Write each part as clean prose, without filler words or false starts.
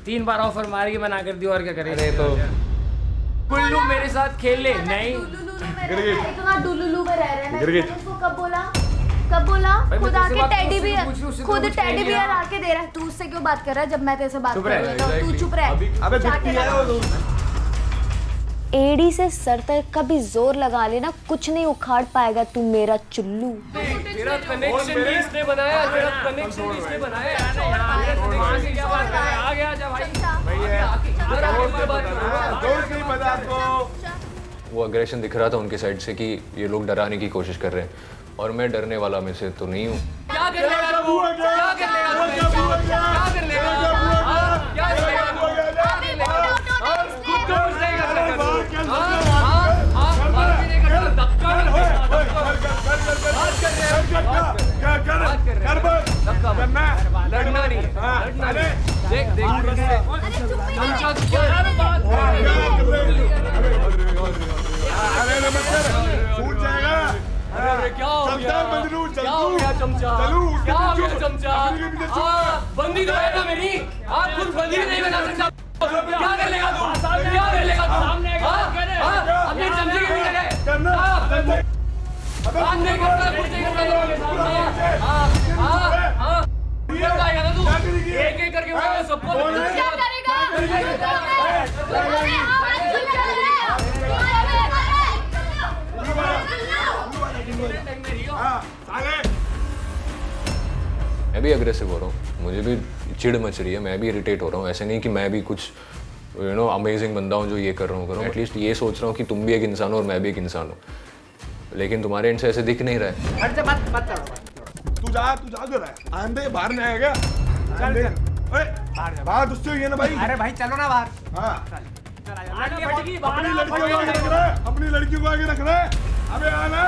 3 बार offer मार के मना कर दी और क्या करे। अरे तो कुल्लू मेरे साथ खेल ले नहीं। इतना डुलुलू में रह रहे हैं ना, मैंने उसको कब बोला खुद आके टेडी बियर, खुद टेडी बियर आके दे रहा है। तू उससे क्यों बात कर रहा है जब मैं तेरे से बात कर रही हूँ? तू चुप रह। अबे बिट्टी है वो। एड़ी से सर तक कभी जोर लगा लेना, कुछ नहीं उखाड़ पाएगा तू मेरा चुल्लू। तेरा कनेक्शन भी इसने बनाया, तेरा कनेक्शन भी इसने बनाया। क्या बात कर रहा है? आ गया जा भाई। दोस्त नहीं पता आपको। वो अग्रेशन दिख रहा था उनके साइड से कि ये लोग डराने की कोशिश कर रहे हैं, और मैं डरने वाला में से तो नहीं हूँ। क्या कर लेगा तू? क्या कर लेगा? क्या कर लेगा? क्या कर लेगा? खुद तो कुछ नहीं कर सकता। बात भी नहीं कर सकता। धक्का लड़ना नहीं है, लड़ना नहीं। देख चमचा तू क्या बात कर रहा है? अरे क्या हो गया? क्या हो गया चमचा? क्या हो गया चमचा? बंदी तो है ना मेरी। आप खुद बंदी नहीं बना सकता। क्या कर लेगा तू? क्या कर लेगा तू? अपने चमचे के पीछे है। बात नहीं करता, कुछ नहीं करता। क्या करेगा ना तू? एक करके बोलो सबको। क्या करेगा? मैं भी अग्रेसिव हो रहा हूँ, मुझे भी चिढ़ मच रही है, मैं भी इरिटेट हो रहा हूँ। ऐसे नहीं कि मैं भी कुछ अमेजिंग बंदा हूँ जो ये कर रहा हूँ। एटलीस्ट ये सोच रहा हूँ कि तुम भी एक इंसान हो और मैं भी एक इंसान हूँ, लेकिन तुम्हारे एंड से ऐसे दिख नहीं रहा है। तू जा कर रहा है। आंधे बाहर नहीं आएगा। चल बात उससे हुई है ना भाई। अरे भाई चलो ना बाहर। हाँ अपनी लड़कियों को आगे रख रहा है। अबे आना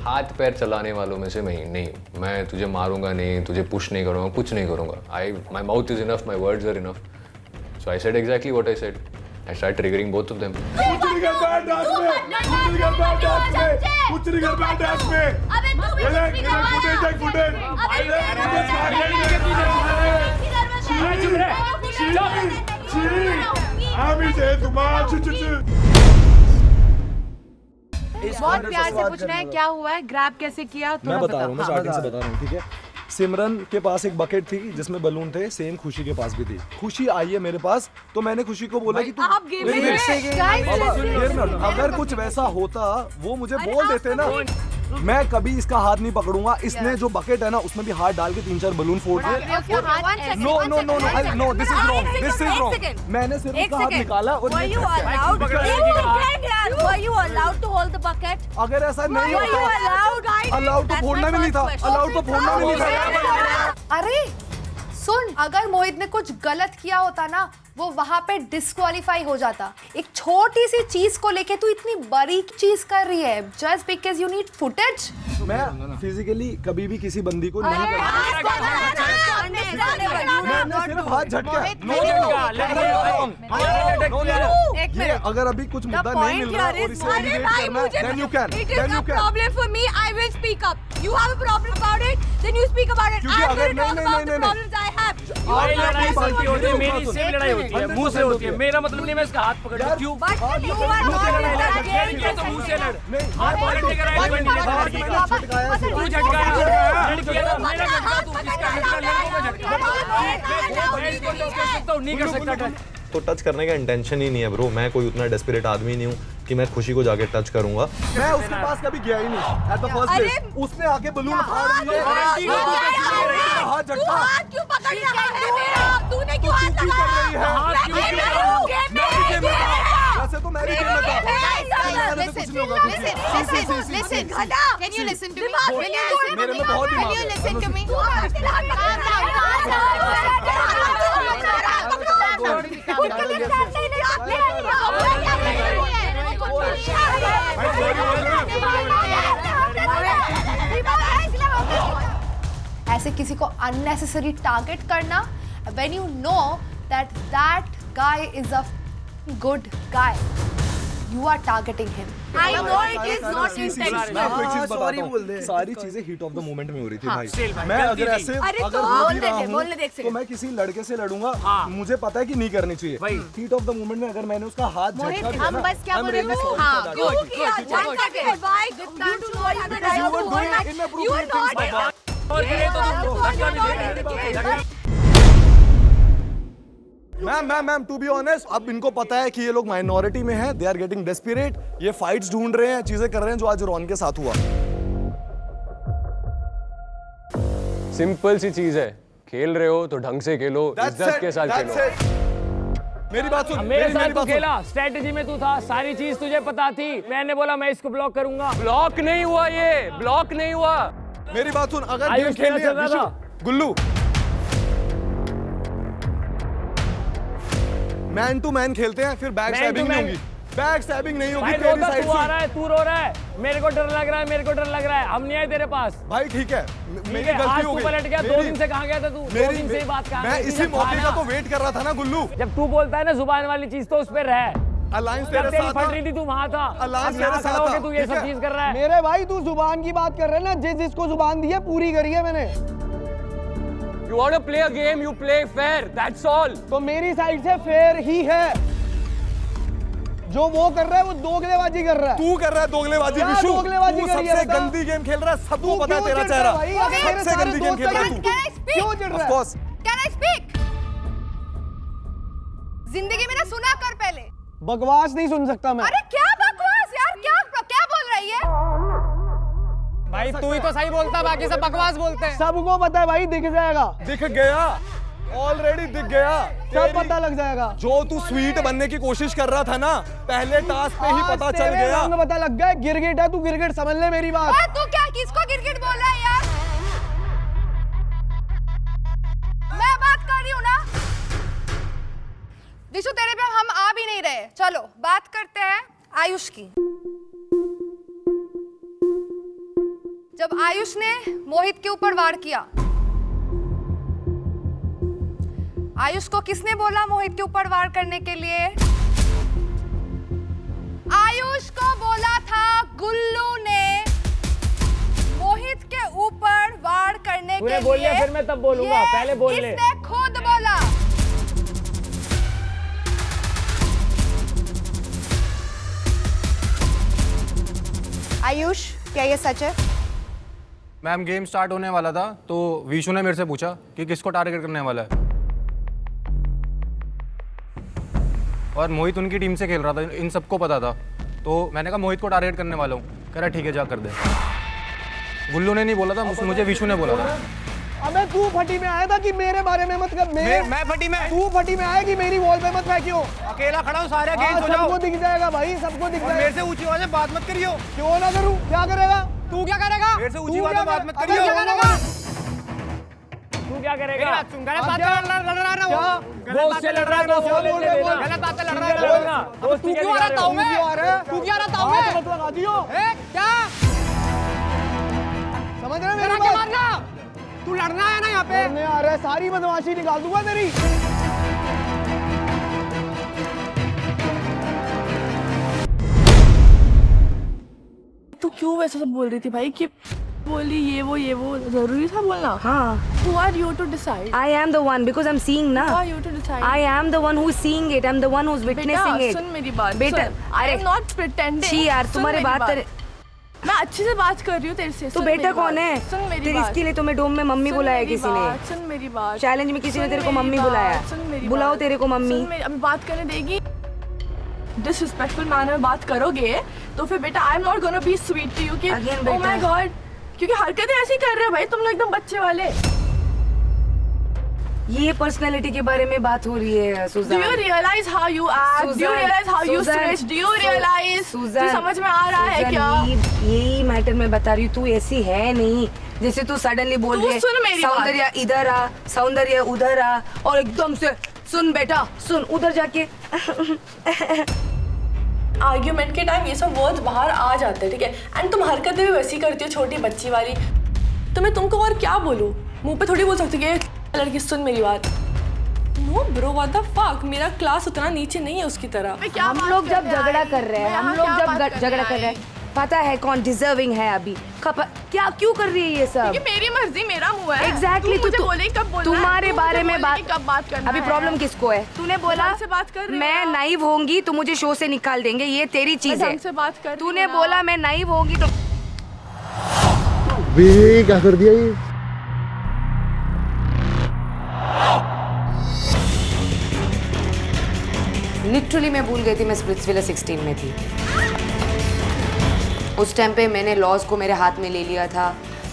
हाथ पैर चलाने वालों में से मैं नहीं हूँ। मैं तुझे मारूंगा नहीं, तुझे पुश नहीं करूँगा, कुछ नहीं करूँगा। My mouth is enough, my words are enough. So I said exactly what I said. I started triggering both of them. कुछ नहीं कर पाया डांस में। अबे तू भी कुछ नहीं कर पाया। बहुत प्यार से पूछना है क्या हुआ है, ग्रैब कैसे किया? मैं बता रहा हूँ, मैं स्टार्टिंग से बता रहा हूँ, ठीक है। सिमरन के पास एक बकेट थी जिसमें बलून थे, सेम खुशी के पास भी थी। खुशी आई है मेरे पास तो मैंने खुशी को बोला कि तू आप गेम में अगर कुछ वैसा होता वो मुझे बोल देते ना, मैं कभी इसका हाथ नहीं पकड़ूंगा। इसने जो बकेट है ना उसमें भी हाथ डाल के 3-4 बलून फोड़ दिए। No no no no, this is wrong, this is wrong. मैंने सिर्फ उसका हाथ निकाला और अगर ऐसा नहीं होता, अलाउड तो फोड़ना भी नहीं था, अलाउड तो फोड़ना भी नहीं था। अरे सुन, अगर मोहित ने कुछ गलत किया होता ना वो वहां पे डिस्क्वालीफाई हो जाता। एक छोटी सी चीज को लेके तू इतनी बड़ी चीज कर रही है just because you need footage. मैं फिजिकली कभी भी किसी बंदी को नहीं मैंने सिर्फ हाथ झटका। ये अगर अभी कुछ मुद्दा नहीं मिल रहा और इसे एलिगेट करना है then you can, then you can. problem for me, I will speak up. You have a problem about it, then you speak about it. क्योंकि I'm अगर going to talk about the नहीं problems I have. मेरी लड़ाई सबकी होती है, मेरी same लड़ाई होती है, मुंह से होती है। मेरा मतलब नहीं मैं इसका हाथ पकड़ लूं। क्यों? But you are not तो मुंह से लड़। हाथ पकड़ने का राइट नहीं है। तू झटकाया, लड़की है ना, मेरा झटका, तू किसका झटका? लड़कों का झटका। मैं इसको टच कर सकता हूँ, नहीं कर सकता टच। तो टच करने का इंटेंशन ही नहीं है ब्रो। मैं कोई उतना डेस्परेट आदमी नहीं हूँ कि मैं खुशी को जाके टच करूंगा। मैं उसके पास कभी गया ही नहीं एट द फर्स्ट प्लेस। उसने आके बलून फाड़ दिए, हाथ झटका। क्यों पकड़ रहा है मेरा? तूने क्यों हाथ लगाया? हाथ क्यों वैसे तो मैं भी गेम में था। Can you listen to me? मेरे में बहुत दिमाग है। Listen to me. ऐसे किसी को unnecessary टारगेट करना when you know that that guy is a good guy. You are targeting him. I know it is not मैं intentional. आपको एक चीज बताता हूँ, सारी चीजें हीट ऑफ द मोमेंट में हो रही थी भाई। मैं अगर ऐसे अरे अगर तो हो बोल भी दे रहा दे, हूँ, बोलने दे एक तो सेकंड। मैं किसी लड़के से लड़ूंगा, मुझे पता है कि नहीं करनी चाहिए। हीट ऑफ द मोमेंट में अगर मैंने उसका हाथ झटका दिया हम ना, बस क्या I'm बोल रहे really हैं? sorry हाँ, for that. क्यों किया? One second. Why? You two know you the right You were to doing hold inappropriate You are things, not. Baba. You are not. Ma'am to be honest, अब इनको पता है कि ये लोग माइनॉरिटी में हैं, दे आर गेटिंग डेस्परेट, ये फाइट्स ढूंढ रहे हैं, चीजें कर रहे हैं जो आज रॉन के साथ हुआ। सिंपल सी चीज है, खेल रहे हो तो ढंग से खेलो, इज्जत के साथ खेलो। मेरी बात सुन, मेरे साथ मेरी तू बात सुन। खेला, स्ट्रेटजी में तू था, सारी चीज तुझे पता थी। मैंने बोला मैं इसको ब्लॉक करूंगा। ब्लॉक नहीं हुआ, ये ब्लॉक नहीं हुआ। मेरी बात सुन, अगर आयुष गेम खेलनी है, खेलना चल रहा विशु, गुल्लू, मैन टू मैन खेलते हैं, फिर बैक Man स्टैबिंग to नहीं man। होगी, बैक स्टैबिंग नहीं होगी भाई तेरी रोता साइड तू आ से। रहा है, तू रो रहा है, मेरे को डर लग रहा है, मेरे को डर लग रहा है। हम नहीं आए तेरे पास। भाई ठीक है, ठीक मेरी है, गलती आज हो तू गई। पलट गया। 2 दिन से कहाँ गया था तू? 2 दिन से ही बात कहाँ मैं गई थी? इसी जब मौके का खाना- तो वेट कर रहा था ना गुल्लू। जब तू बोलता है ना जुबान वाली चीज तो उस पे रह। अलायंस जब तेरे तेरी साथ फट था। रही थी तू वहां था। अलायंस अब यहाँ तेरे साथ खड़ा होके था, तू ये ठीक सब है? चीज कर रहा है। मेरे भाई तू जुबान की बात कर रहे हैं ना, जिसको जुबान दी है पूरी करी है मैंने। You want to play a game, you play fair. That's all. तो मेरी साइड से फेयर ही है। जो वो कर रहा है वो दोगलेबाजी कर रहा है। तू कर रहा है दोगलेबाजी क्या विशु, दोगलेबाजी तू करी है सबसे बता? गंदी गेम खेल रहा है, सबको तू पता है क्यों तेरा चिढ़ चेहरा, रहा है भाई? अगर मेरे सबसे सारे गंदी गेम दोस्त खेल रहा है हैं, तू। Can I speak? क्यों चिढ़ रहा Of है? course. Can I speak? जिंदगी में ना सुना कर पहले। बकवास नहीं सुन सकता मैं। अरे क्या बकवास यार, क्या क्या बोल रही है? भाई तू ही तो सही बोलता, बाकी सब बकवास बोलते हैं। सबको पता है भाई, दिख जाएगा, दिख गया, ऑलरेडी दिख गया। सब पता लग जाएगा। जो तू स्वीट बनने की कोशिश कर रहा था ना, पहले टास्क पे ही आज पता चल तेरे गया। रंग पता लग गया, गिरगिट है तू, गिरगिट समझ ले मेरी बात। ओए, तू क्या किसको गिरगिट बोल रहा है यार? मैं बात कर रही हूँ ना। विशु तेरे पे हम आ भी नहीं रहे। चलो बात करते हैं आयुष की। जब आयुष ने मोहित के ऊपर वार किया, आयुष को किसने बोला मोहित के ऊपर वार करने के लिए? आयुष को बोला था गुल्लू ने मोहित के ऊपर वार करने तूने के बोल लिए। लिया, फिर मैं तब बोलूंगा, ये पहले बोल ले। इसने खुद बोला। आयुष, क्या ये सच है? मैम गेम स्टार्ट होने वाला था तो विशु ने मेरे से पूछा कि किसको टारगेट करने वाला है, और मोहित उनकी टीम से खेल रहा था, इन सबको पता था। तो मैंने कहा मोहित को टारगेट करने वाला हूँ। कह रहा ठीक है जा कर दे। गुल्लू ने नहीं बोला था, मुझे विशु ने बोला था। अबे तू फटी में आया था कि मेरे बारे में मत कर। मैं फटी में? तू फटी में आया कि मेरी वॉल पे मत फेंकियो। अकेला खड़ा हूँ, सारे हाँ, सबको दिख जाएगा भाई, सबको दिख जाएगा। मेरे से ऊंची आवाज में बात मत करियो। क्यों ना करूं? क्या करेगा तू क्या करेगा? मेरे से ऊंची आवाज में बात मत करियो। तू क्या करेगा? गलत बात लड़ रहा है ना वो। वो उससे लड़ रहा है, दोस्त को ले लेना। गलत बात लड़ रहा है बोलना, दोस्ती तू के क्यों निकाले रहता हूँ हो। मैं? क्यों आ रहा है? तू क्या रहता हूँ हाथ मैं? मत लगा दियो। क्या समझ रहे हो मेरा मेरी क्या बात? मारना? तू लड़ना है ना यहाँ पे? करने आ रहा है, सारी बदमाशी निकाल दूंगा तेरी। तू क्यों वैसा सब बोल रही थी भाई कि बोली ये वो जरूरी था बोलना? हाँ। Who are you to decide? I am the one because I'm seeing ना. Who are you to decide? I am the one who's seeing it. I'm the one who's witnessing बेटा it. सुन मेरी बात। बेटा, सुन। अरे I'm not pretending. छी यार, सुन तुम्हारे मेरी बात मैं अच्छे से बात कर रही हूँ तेरे से। तो सुन बेटा मेरी कौन बात। है? सुन मेरी तेरे बात। इसके लिए तुम्हें डोम में मम्मी सुन बुलाया मेरी किसी बात, ने? सुन मेरी बात। चैलेंज में किसी ने सुन तेरे को मेरी मम्मी बात, बुलाया? सुन मेरी बुलाओ बात। तेरे को मम्मी। सुन मेरी, अभी बात करने देगी? डिसरिस्पेक्टफुल मैनर में बात करोगे तो फिर बेटा I am not gonna be sweet to you कि Again, ओह बेटा। माय गॉड, क्योंकि हरकतें ऐसी कर रहे हो भाई तुम लोग एकदम बच्चे वाले। ये पर्सनालिटी के बारे में बात हो रही है Do Sujan. you realize how you act? Do you realize how you switch? Do you realize? तू समझ में आ रहा है क्या? यही मैटर मैं बता रही हूँ, तू ऐसी है नहीं जैसे तू सडनली बोल तू रही है सुन मेरी बात। सौंदर्य इधर आ, सौंदर्य उधर आ, और एकदम से सुन बेटा सुन उधर जाके आर्ग्यूमेंट के टाइम ये सब वर्ड्स बाहर आ जाते हैं, ठीक है? एंड तुम हरकतें भी वैसी करती हो छोटी बच्ची वाली। तो मैं तुमको और क्या बोलूं? मुंह पे थोड़ी बोल सकती कि लड़की सुन मेरी बात। No bro what the fuck, मेरा क्लास उतना नीचे नहीं है उसकी तरह। हम लोग जब झगड़ा कर रहे हैं, हम लोग जब झगड़ा कर रहे हैं, पता है कौन डिजर्विंग है अभी? क्या क्यों कर रही है ये सब? क्योंकि मेरी मर्जी, मेरा मुंह है। एग्जैक्टली, मुझे बोले कब बोलना है, तुम्हारे बारे में कब बात करना अभी है। प्रॉब्लम किसको है? तूने बोला से बात कर रही मैं नाइव होंगी तो मुझे शो से निकाल देंगे, ये तेरी चीज है। से बात कर तूने बोला मैं नाइव होंगी तो क्या कर दिया ये? लिटरली मैं भूल गई थी मैं स्प्लिट्सविला 16 में थी। उस टाइम पे मैंने लॉज को मेरे हाथ में ले लिया था।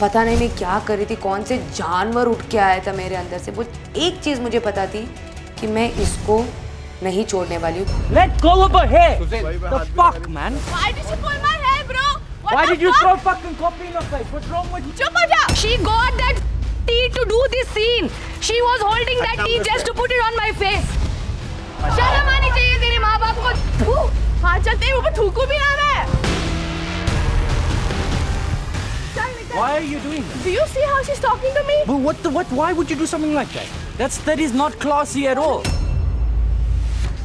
पता नहीं मैं क्या कर रही थी, कौन से जानवर उठ के आया था मेरे अंदर से। वो एक चीज मुझे पता थी कि मैं इसको नहीं छोड़ने वाली हूँ। Let go of her hair. The fuck, man? Why did she pull my hair, bro? Why did you throw fucking coffee in her face? What's wrong with you? चुप हो जा। She got that tea to do this scene. She was holding that tea just to put it on my face. शर्म आनी चाहिए तेरे माँ बाप को। हाँ चल, तेरे ऊपर थूकू भी आ रहा है। Why are you doing that? Do you see how she's talking to me? But why would you do something like that? That is not classy at all.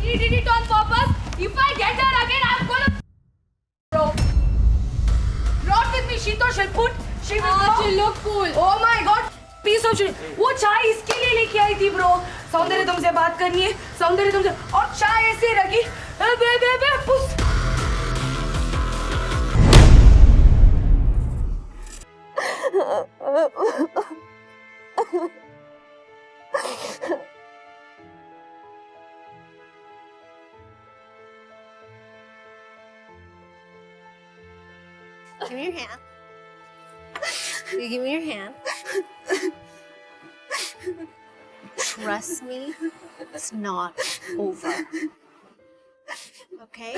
She did it on purpose. If I get her again, I'm gonna bro. Not with me. She thought she'll put. She will look cool. Oh my god. Piece of shit. वो चाय इसके लिए लेके आई थी bro. सौंदर्य तुमसे बात करनी है, सौंदर्य तुमसे, और चाय ऐसे रखी। पुस। Give me your hand. You give me your hand. Trust me, it's not over. Okay?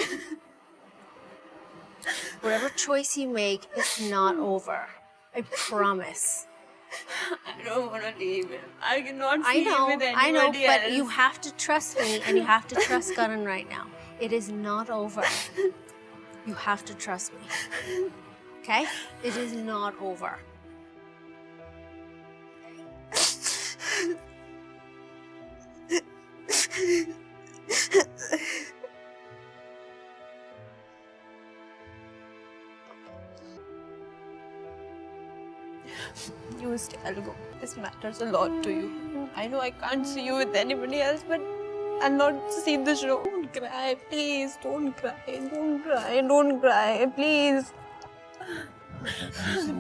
Whatever choice you make, it's not over. I promise. I don't want to leave him. I cannot I see know, him with anybody I know, but else. you have to trust me and you have to trust Karan right now. It is not over. You have to trust me. Okay? It is not over. You stay, I'll go. This matters a lot to you. I know I can't see you with anybody else, but I'll not see the show. Don't cry, please. Don't cry. Don't cry. Don't cry, please.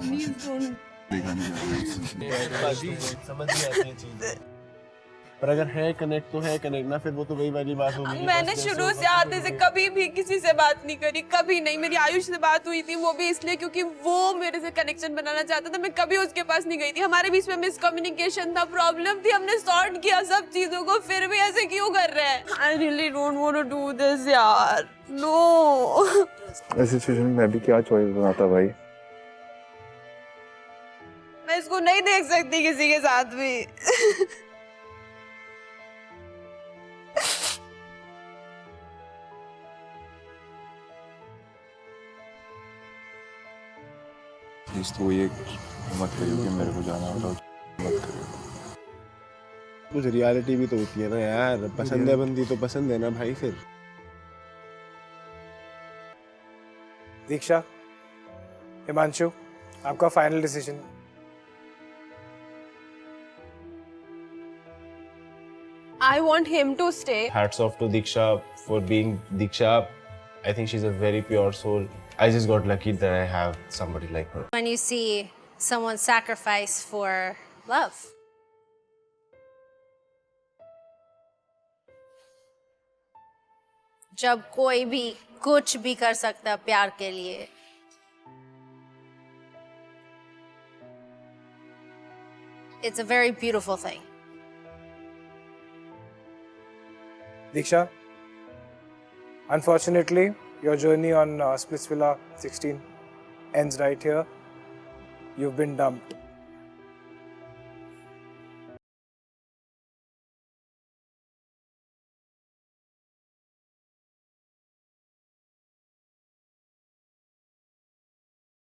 Please don't. समझ नहीं आती चीजें, पर अगर है connect तो है connect ना, फिर वो तो वही वाली बात होगी। मैंने शुरू से आते से कभी भी किसी से बात नहीं करी, कभी नहीं। मेरी आयुष से बात हुई थी, वो भी इसलिए क्योंकि वो मेरे से कनेक्शन बनाना चाहता था। मैं कभी उसके पास नहीं गई थी। हमारे बीच में मिसकम्युनिकेशन था, प्रॉब्लम थी, हमने सॉर्ट किया सब चीजों को, फिर भी ऐसे क्यों कर रहे हैं? I really don't want to do this यार, no। ऐसी सिचुएशन में मैं भी क्या चॉइस बनाता भाई? मैं इसको नहीं देख सकती किसी के साथ भी। प्लीज तो ये मत करियो कि मेरे को जाना हो तो मत करियो। कुछ रियलिटी भी तो होती है ना यार, पसंद है बंदी तो पसंद है ना भाई। फिर दीक्षा, हिमांशु, आपका final decision. I want him to stay. Hats off to Diksha for being Diksha. I think she's a very pure soul. I just got lucky that I have somebody like her. When you see someone sacrifice for love. जब कोई भी कुछ भी कर सकता है प्यार के लिए, it's a very beautiful thing. Diksha, unfortunately, your journey on Splitsvilla 16 ends right here. You've been dumped.